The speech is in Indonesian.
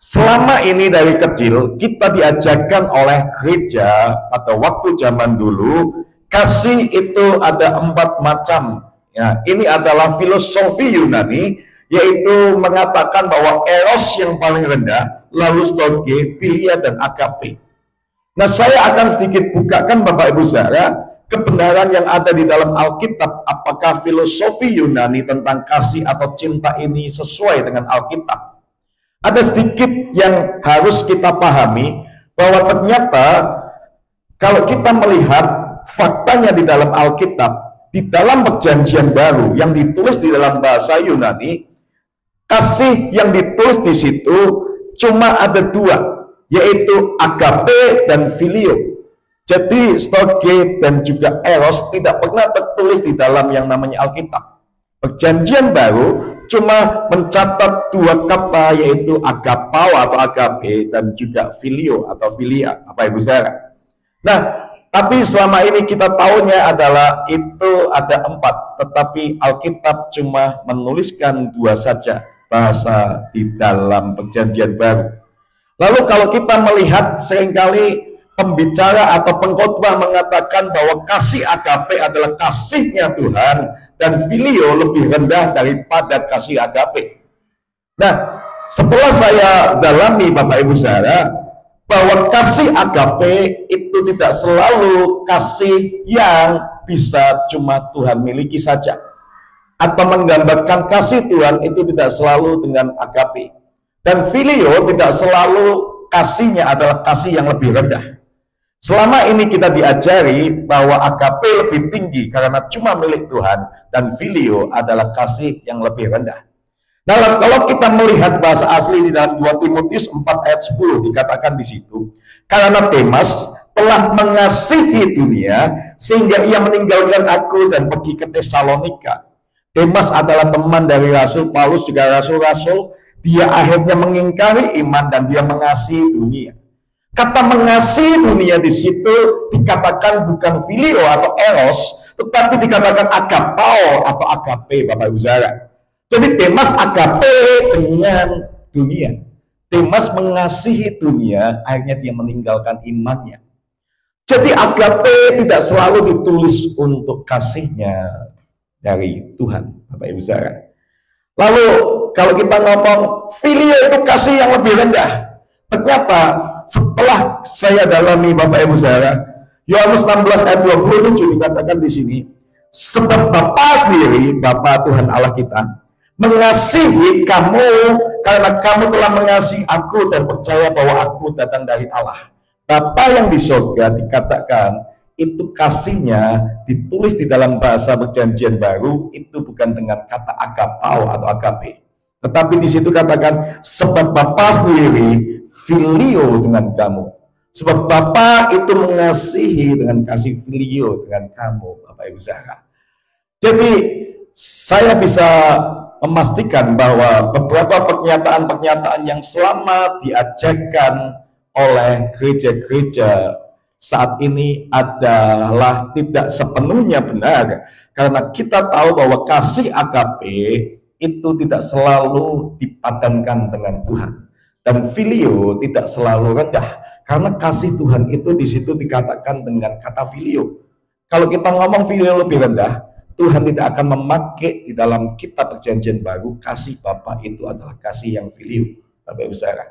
Selama ini dari kecil kita diajarkan oleh gereja pada waktu zaman dulu, kasih itu ada 4 macam. Ya, ini adalah filosofi Yunani, yaitu mengatakan bahwa eros yang paling rendah, lalu storge, philia, dan agape. Nah, saya akan sedikit bukakan Bapak Ibu Saudara kebenaran yang ada di dalam Alkitab. Apakah filosofi Yunani tentang kasih atau cinta ini sesuai dengan Alkitab? Ada sedikit yang harus kita pahami, bahwa ternyata kalau kita melihat faktanya di dalam Alkitab, di dalam perjanjian baru yang ditulis di dalam bahasa Yunani, kasih yang ditulis di situ cuma ada 2, yaitu agape dan filio. Jadi storge dan juga eros tidak pernah tertulis di dalam yang namanya Alkitab. Perjanjian baru cuma mencatat 2 kata, yaitu agapao atau agape dan juga filio atau filia, Bapak Ibu Saudara. Nah, tapi selama ini kita tahunya adalah itu ada 4, tetapi Alkitab cuma menuliskan 2 saja bahasa di dalam perjanjian baru. Lalu kalau kita melihat seringkali pembicara atau pengkhotbah mengatakan bahwa kasih agape adalah kasihnya Tuhan, dan filio lebih rendah daripada kasih agape. Nah, setelah saya dalami Bapak Ibu Saudara, bahwa kasih agape itu tidak selalu kasih yang bisa cuma Tuhan miliki saja, atau menggambarkan kasih Tuhan itu tidak selalu dengan agape. Dan filio tidak selalu kasihnya adalah kasih yang lebih rendah. Selama ini kita diajari bahwa agape lebih tinggi karena cuma milik Tuhan, dan filio adalah kasih yang lebih rendah. Nah, kalau kita melihat bahasa asli di dalam 2 Timotius 4 ayat 10 dikatakan di situ, karena Demas telah mengasihi dunia sehingga ia meninggalkan aku dan pergi ke Tesalonika. Demas adalah teman dari Rasul Paulus, juga rasul-rasul. Dia akhirnya mengingkari iman dan dia mengasihi dunia. Kata mengasihi dunia di situ dikatakan bukan filio atau eros, tetapi dikatakan agapao atau agape, Bapak Ibu Saudara. Jadi Demas agape dengan dunia. Demas mengasihi dunia, akhirnya dia meninggalkan imannya. Jadi agape tidak selalu ditulis untuk kasihnya dari Tuhan, Bapak Ibu Saudara. Lalu kalau kita ngomong filio itu kasih yang lebih rendah, ternyata setelah saya dalami Bapak Ibu Saudara, Yohanes 16 ayat 27 dikatakan di sini, sebab Bapa sendiri, Bapa Tuhan Allah kita, mengasihi kamu karena kamu telah mengasihi aku dan percaya bahwa aku datang dari Allah. Bapa yang di surga dikatakan itu kasihnya ditulis di dalam bahasa perjanjian baru itu bukan dengan kata agapao atau agape, tetapi di situ katakan sebab Bapa sendiri filio dengan kamu. Sebab Bapa itu mengasihi dengan kasih filio dengan kamu, Bapak Ibu Saudara. Jadi saya bisa memastikan bahwa beberapa pernyataan-pernyataan yang selama diajarkan oleh gereja-gereja saat ini adalah tidak sepenuhnya benar, karena kita tahu bahwa kasih agape itu tidak selalu dipadankan dengan Tuhan, dan filio tidak selalu rendah, karena kasih Tuhan itu di situ dikatakan dengan kata filio. Kalau kita ngomong filio lebih rendah, Tuhan tidak akan memakai di dalam kitab perjanjian baru kasih Bapa itu adalah kasih yang filio, Bapak Ibu Saudara.